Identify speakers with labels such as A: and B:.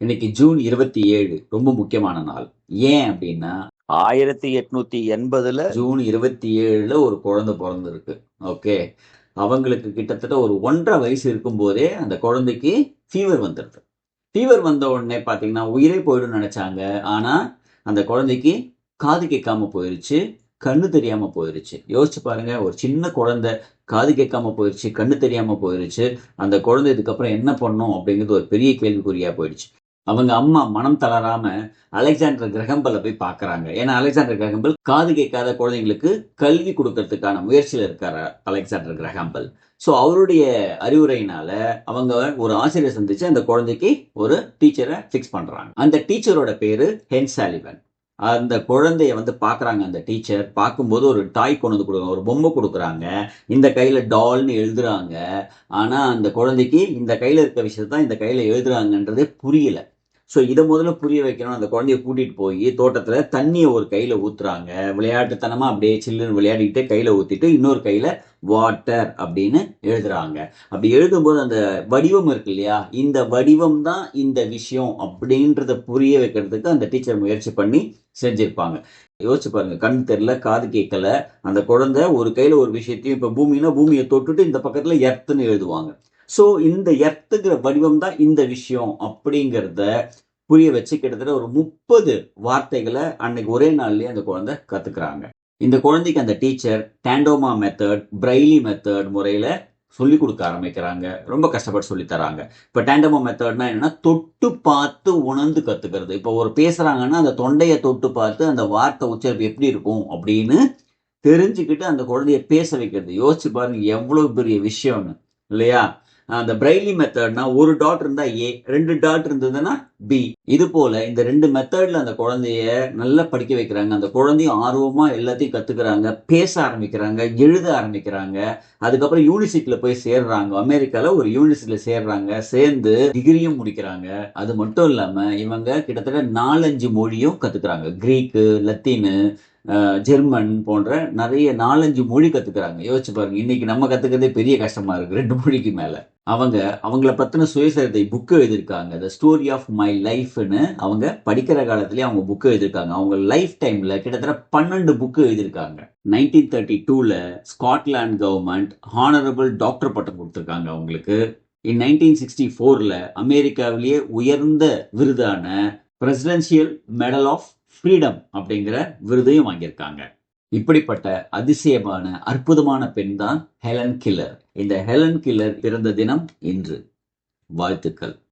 A: இன்னைக்கு ஜூன் 27 ரொம்ப முக்கியமான நாள். ஏன் அப்படின்னா
B: 1880ல
A: ஜூன் 27ல ஒரு குழந்தை பிறந்திருக்கு. ஓகே. அவங்களுக்கு கிட்டத்தட்ட ஒரு 1.5 வயசு இருக்கும்போதே அந்த குழந்தைக்கு ஃபீவர் வந்துடுது. ஃபீவர் வந்த உடனே பார்த்தீங்கன்னா உயிரே போயிடும்னு நினைச்சாங்க. ஆனா அந்த குழந்தைக்கு காது கேட்காம போயிருச்சு, கண்ணு தெரியாம போயிருச்சு. யோசிச்சு பாருங்க, ஒரு சின்ன குழந்தை காது கேட்காம போயிருச்சு, கண்ணு தெரியாம போயிருச்சு. அந்த குழந்தை இதுக்கப்புறம் என்ன பண்ணும் அப்படிங்கிறது ஒரு பெரிய கேள்விக்குறியா போயிடுச்சு. அவங்க அம்மா மனம் தளராம அலெக்சாண்டர் கிரகம்பெல்ல போய் பார்க்கறாங்க. ஏன்னா அலெக்சாண்டர் கிரகம்பெல் காது கேட்காத குழந்தைங்களுக்கு கல்வி கொடுக்கறதுக்கான முயற்சியில இருக்காரு அலெக்சாண்டர் கிரகம்பெல். ஸோ அவருடைய அறிவுரையினால அவங்க ஒரு ஆசிரியர் சந்திச்சு அந்த குழந்தைக்கு ஒரு டீச்சரை ஃபிக்ஸ் பண்றாங்க. அந்த டீச்சரோட பேரு ஹென் சாலிவன். அந்த குழந்தைய வந்து பார்க்குறாங்க அந்த டீச்சர். பார்க்கும்போது ஒரு டாய் கொண்டு வந்து கொடுக்குறாங்க, ஒரு பொம்மை கொடுக்குறாங்க. இந்த கையில் டால்னு எழுதுறாங்க. ஆனால் அந்த குழந்தைக்கு இந்த கையில் இருக்க விஷயத்தை தான் இந்த கையில் எழுதுறாங்கன்றதே புரியல. ஸோ இதை முதல்ல புரிய வைக்கணும். அந்த குழந்தைய கூட்டிகிட்டு போய் தோட்டத்தில் தண்ணியை ஒரு கையில் ஊற்றுறாங்க. விளையாட்டுத்தனமாக அப்படியே சில்லுன்னு விளையாடிட்டு கையில் ஊற்றிட்டு இன்னொரு கையில் வாட்டர் அப்படின்னு எழுதுறாங்க. அப்படி எழுதும்போது அந்த வடிவம் இருக்கு இல்லையா, இந்த வடிவம் தான் இந்த விஷயம் அப்படின்றத புரிய வைக்கிறதுக்கு அந்த டீச்சர் முயற்சி பண்ணி செஞ்சிருப்பாங்க. யோசிச்சு பாருங்க, கண் தெரியல, காது கேட்கல, அந்த குழந்தை ஒரு கையில ஒரு விஷயத்தையும், இப்ப பூமினா பூமியை தொட்டுட்டு இந்த பக்கத்துல எர்த்துன்னு எழுதுவாங்க. சோ இந்த எர்த்துங்கிற வடிவம் தான் இந்த விஷயம் அப்படிங்கிறத புரிய வச்சு கிட்டத்தட்ட ஒரு 30 வார்த்தைகளை அன்னைக்கு ஒரே நாள்லயே அந்த குழந்தை கத்துக்கிறாங்க. இந்த குழந்தைக்கு அந்த டீச்சர் டேண்டோமா மெத்தட், பிரைலி மெத்தட் முறையில சொல்லி கொடுக்க ஆரம்பிக்கிறாங்க. ரொம்ப கஷ்டப்பட்டு சொல்லி தராங்க. இப்போ டேண்டமோ மெத்தட்னா என்னன்னா, தொட்டு பார்த்து உணர்ந்து கத்துக்கிறது. இப்போ ஒரு பேசுறாங்கன்னா அந்த தொண்டையை தொட்டு பார்த்து அந்த வார்த்தை உச்சரிப்பு எப்படி இருக்கும் அப்படின்னு தெரிஞ்சுக்கிட்டு அந்த குழந்தைய பேச வைக்கிறது. யோசிச்சு பாருங்க எவ்வளவு பெரிய விஷயம்னு, இல்லையா? அந்த பிரைலி மெத்தட்னா ஒரு டாட் இருந்தா ஏ, 2 டாட் இருந்ததுன்னா பி. இது போல இந்த 2 மெத்தட்ல அந்த குழந்தைய நல்லா படிக்க வைக்கிறாங்க. அந்த குழந்தையும் ஆர்வமா எல்லாத்தையும் கத்துக்கிறாங்க, பேச ஆரம்பிக்கிறாங்க, எழுத ஆரம்பிக்கிறாங்க. அதுக்கப்புறம் யூனிவர்சிட்டியில போய் சேர்றாங்க. அமெரிக்கால ஒரு யூனிவர்சிட்டியில சேர்றாங்க. சேர்ந்து டிகிரியும் முடிக்கிறாங்க. அது மட்டும் இல்லாம இவங்க கிட்டத்தட்ட 4-5 மொழியும் கத்துக்கிறாங்க. கிரீக்கு, லத்தீனு, ஜெர்மன் போன்ற நிறைய 4-5 மொழி கத்துக்கிறாங்க. யோசிச்சு பாருங்க, இன்னைக்கு நம்ம கத்துக்கிறதே பெரிய கஷ்டமா இருக்கு 2 மொழிக்கு மேல. அவங்கள பத்தின சுயசரிதை புக் எழுதியிருக்காங்க. த ஸ்டோரி ஆஃப் மை லைஃப்னு அவங்க படிக்கிற காலத்திலேயே அவங்க புக் எழுதியிருக்காங்க. அவங்க லைஃப் டைம்ல கிட்டத்தட்ட 12 புக் எழுதியிருக்காங்க. 1932ல ஸ்காட்லாந்து கவர்மெண்ட் ஹானரபிள் டாக்டர் பட்டம் கொடுத்திருக்காங்க அவங்களுக்கு. இன் 1964ல அமெரிக்காவிலேயே உயர்ந்த விருதான பிரசிடென்சியல் மெடல் ஆஃப் ஃப்ரீடம் அப்படிங்கிற விருதையும் வாங்கியிருக்காங்க. இப்படிப்பட்ட அதிசயமான அற்புதமான பெண் தான் ஹெலன் கில்லர். இந்த ஹெலன் கில்லர் பிறந்த தினம் இன்று. வாழ்த்துக்கள்.